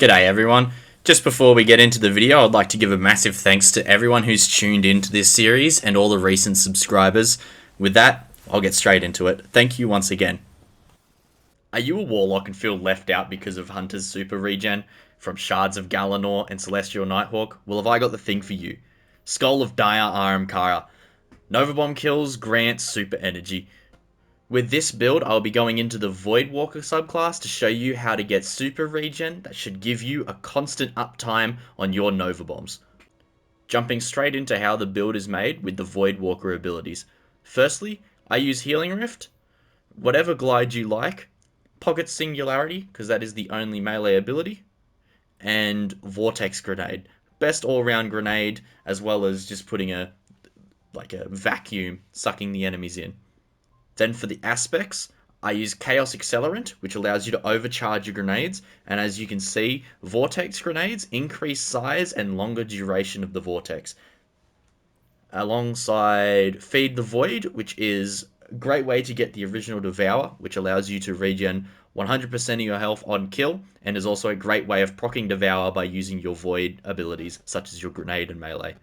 G'day everyone. Just before we get into the video, I'd like to give a massive thanks to everyone who's tuned into this series and all the recent subscribers. With that, I'll get straight into it. Thank you once again. Are you a warlock and feel left out because of Hunter's super regen from Shards of Galanor and Celestial Nighthawk? Well, have I got the thing for you. Skull of Dire Ahamkara. Nova Bomb kills grants super energy. With this build, I'll be going into the voidwalker subclass to show you how to get super regen that should give you a constant uptime on your Nova Bombs. Jumping straight into how the build is made with the voidwalker abilities. Firstly, I use Healing Rift, whatever glide you like, Pocket Singularity, because that is the only melee ability, and Vortex Grenade. Best all-round grenade, as well as just putting a vacuum sucking the enemies in. Then for the aspects, I use Chaos Accelerant, which allows you to overcharge your grenades, and as you can see, Vortex grenades increase size and longer duration of the Vortex. Alongside Feed the Void, which is a great way to get the original Devour, which allows you to regen 100% of your health on kill, and is also a great way of proccing Devour by using your Void abilities, such as your grenade and melee.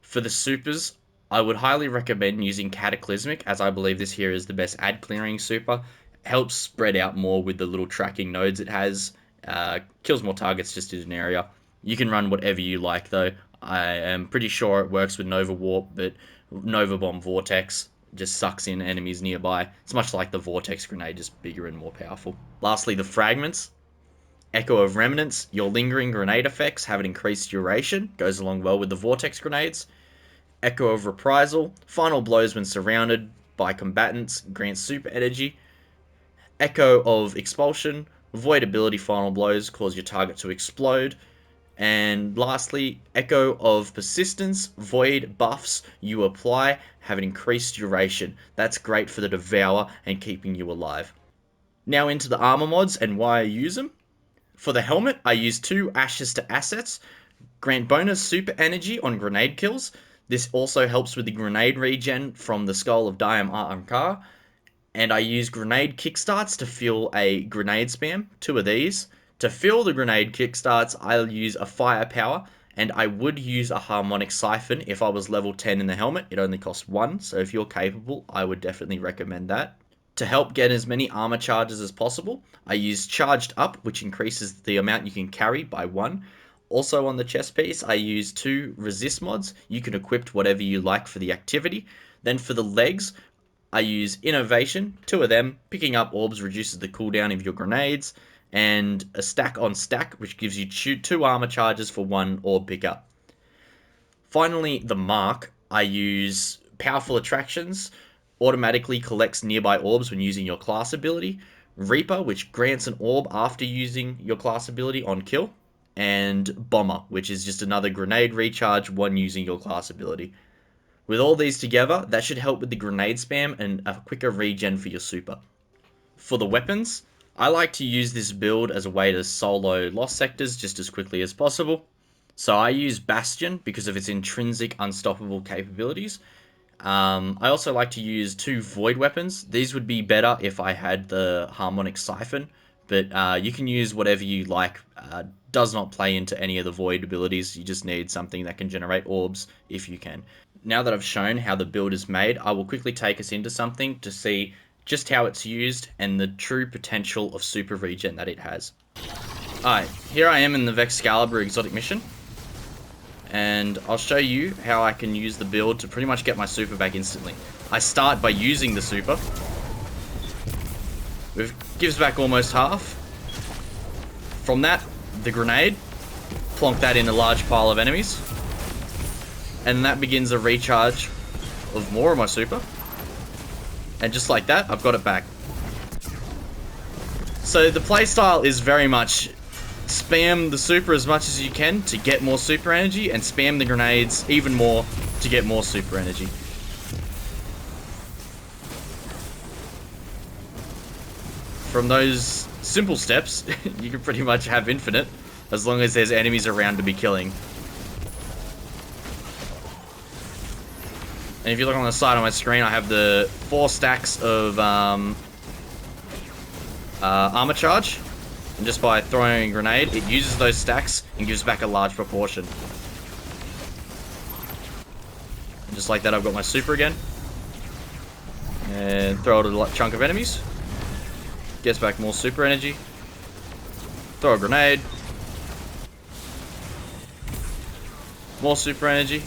For the supers, I would highly recommend using Cataclysmic, as I believe this here is the best ad clearing super. It helps spread out more with the little tracking nodes it has. Kills more targets just in an area. You can run whatever you like though. I am pretty sure it works with Nova Warp, but Nova Bomb Vortex just sucks in enemies nearby. It's much like the Vortex Grenade, just bigger and more powerful. Lastly, the fragments. Echo of Remnants. Your lingering grenade effects have an increased duration. Goes along well with the Vortex Grenades. Echo of Reprisal. Final blows when surrounded by combatants. Grants super energy. Echo of Expulsion. Void ability final blows cause your target to explode. And lastly, Echo of Persistence. Void buffs you apply have an increased duration. That's great for the Devour and keeping you alive. Now into the armor mods and why I use them. For the helmet, I use 2 Ashes to Assets. Grant bonus super energy on grenade kills. This also helps with the grenade regen from the Skull of Dire Ahamkara. And I use grenade kickstarts to fuel a grenade spam. 2 of these. To fuel the grenade kickstarts, I'll use a firepower. And I would use a harmonic siphon if I was level 10 in the helmet. It only costs 1, so if you're capable, I would definitely recommend that. To help get as many armor charges as possible, I use Charged Up, which increases the amount you can carry by 1. Also on the chest piece, I use 2 resist mods. You can equip whatever you like for the activity. Then for the legs, I use Innovation, 2 of them. Picking up orbs reduces the cooldown of your grenades. And a stack on stack, which gives you 2 armor charges for 1 orb pickup. Finally, the mark, I use Powerful Attractions. Automatically collects nearby orbs when using your class ability. Reaper, which grants an orb after using your class ability on kill. And Bomber, which is just another grenade recharge when using your class ability. With all these together, that should help with the grenade spam and a quicker regen for your super. For the weapons, I like to use this build as a way to solo lost sectors just as quickly as possible. So I use Bastion because of its intrinsic unstoppable capabilities. I also like to use 2 void weapons. These would be better if I had the harmonic siphon, but you can use whatever you like. Does not play into any of the void abilities. You just need something that can generate orbs if you can. Now that I've shown how the build is made, I will quickly take us into something to see just how it's used and the true potential of super regen that it has. Alright, here I am in the Vexcalibur exotic mission. And I'll show you how I can use the build to pretty much get my super back instantly. I start by using the super. It gives back almost half. From that, the grenade. Plonk that in a large pile of enemies. And that begins a recharge of more of my super. And just like that, I've got it back. So the playstyle is very much spam the super as much as you can to get more super energy, and spam the grenades even more to get more super energy. From those simple steps, you can pretty much have infinite, as long as there's enemies around to be killing. And if you look on the side of my screen, I have the 4 stacks of armor charge. And just by throwing a grenade, it uses those stacks and gives back a large proportion. And just like that, I've got my super again. And throw it at a chunk of enemies. Gets back more super energy. Throw a grenade. More super energy.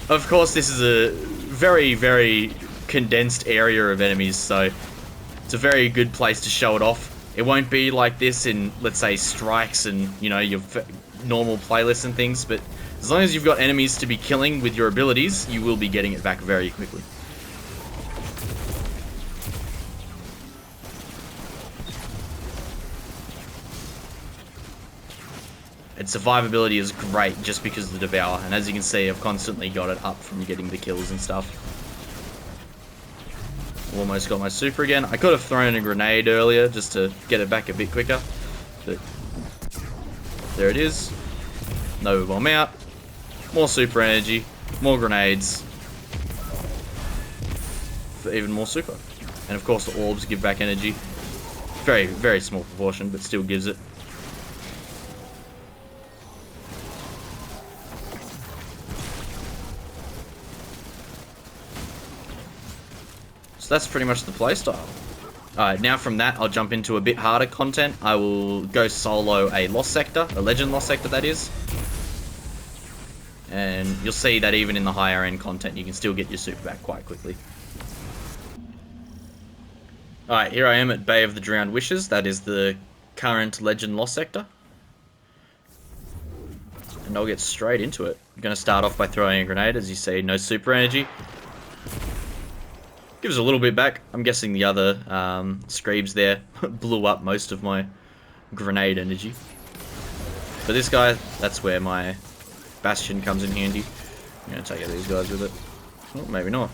Of course, this is a very, very condensed area of enemies, so it's a very good place to show it off. It won't be like this in, let's say, strikes and, you know, your normal playlists and things, but as long as you've got enemies to be killing with your abilities, you will be getting it back very quickly. Its survivability is great just because of the Devour, and as you can see, I've constantly got it up from getting the kills and stuff. Almost got my super again. I could have thrown a grenade earlier just to get it back a bit quicker, but there it is. Nova Bomb out. More super energy. More grenades. For even more super. And of course the orbs give back energy. Very, very small proportion, but still gives it. So that's pretty much the playstyle. Alright, now from that, I'll jump into a bit harder content. I will go solo a Lost Sector, a Legend Lost Sector that is. And you'll see that even in the higher end content, you can still get your super back quite quickly. Alright, here I am at Bay of the Drowned Wishes. That is the current Legend Lost Sector. And I'll get straight into it. I'm going to start off by throwing a grenade, as you see, no super energy. Gives a little bit back. I'm guessing the other Screebs there blew up most of my grenade energy. For this guy, that's where my Bastion comes in handy. I'm going to take out these guys with it. Oh, maybe not.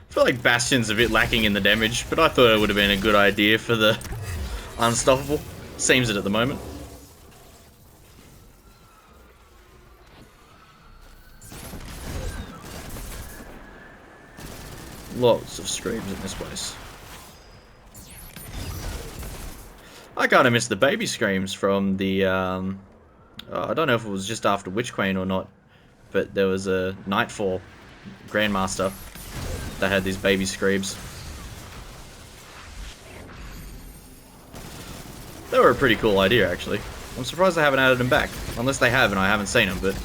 I feel like Bastion's a bit lacking in the damage, but I thought it would have been a good idea for the Unstoppable. Seems it at the moment. Lots of Screebs in this place. I kind of missed the baby screams from the, I don't know if it was just after Witch Queen or not, but there was a Nightfall Grandmaster that had these baby Screebs. They were a pretty cool idea, actually. I'm surprised they haven't added them back. Unless they have and I haven't seen them, but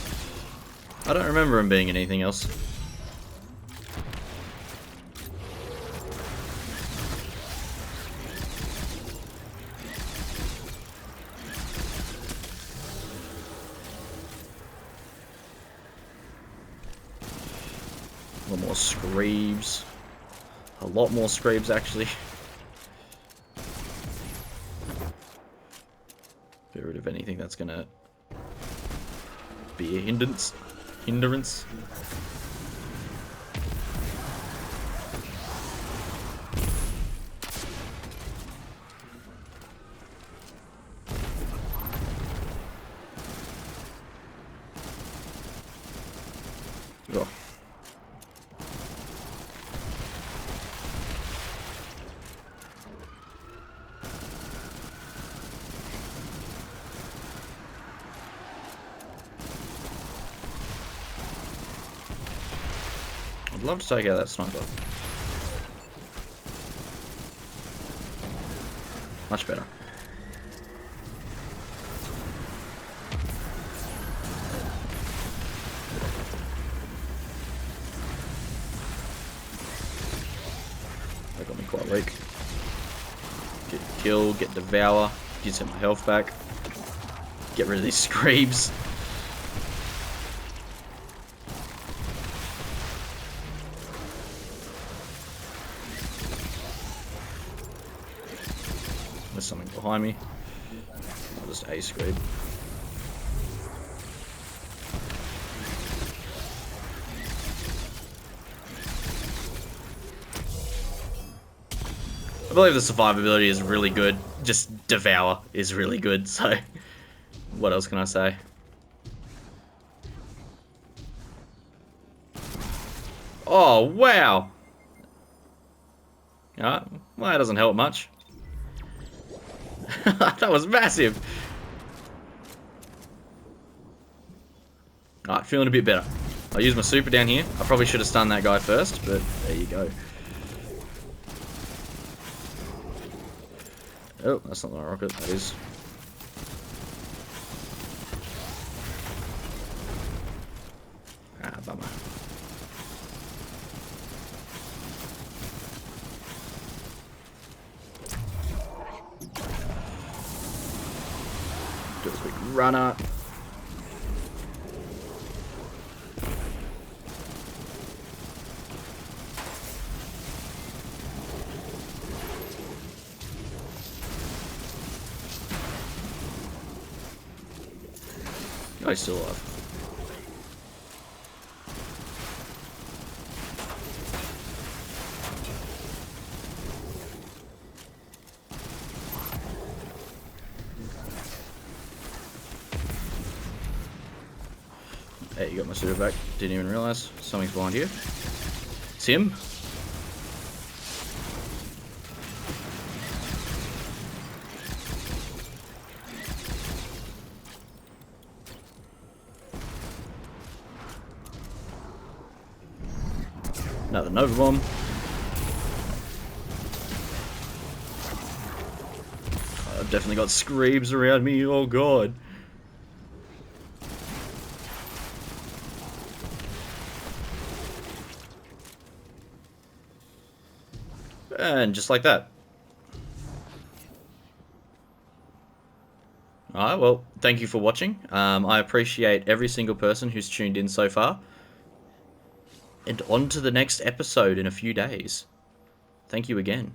I don't remember them being in anything else. A lot more Screebs. A lot more Screebs, actually. Get rid of anything that's gonna be a hindrance. Oh. I'd love to take out that sniper. Much better. That got me quite weak. Get kill, get devour, gives him my health back. Get rid of these Screebs. There's something behind me. I'll just A Screeb. believe the survivability is really good. Just Devour is really good, so what else can I say? Oh, wow! Alright, well, that doesn't help much. That was massive! Alright, feeling a bit better. I'll use my super down here. I probably should have stunned that guy first, but there you go. Oh, that's not the rocket, that is. Ah, bummer. Do a quick runner. Oh, he's still alive. Hey, you got my super back. Didn't even realize. Something's behind you. It's him. Another Nova Bomb. I've definitely got screams around me, oh god. And just like that. Alright, well, thank you for watching. I appreciate every single person who's tuned in so far. And on to the next episode in a few days. Thank you again.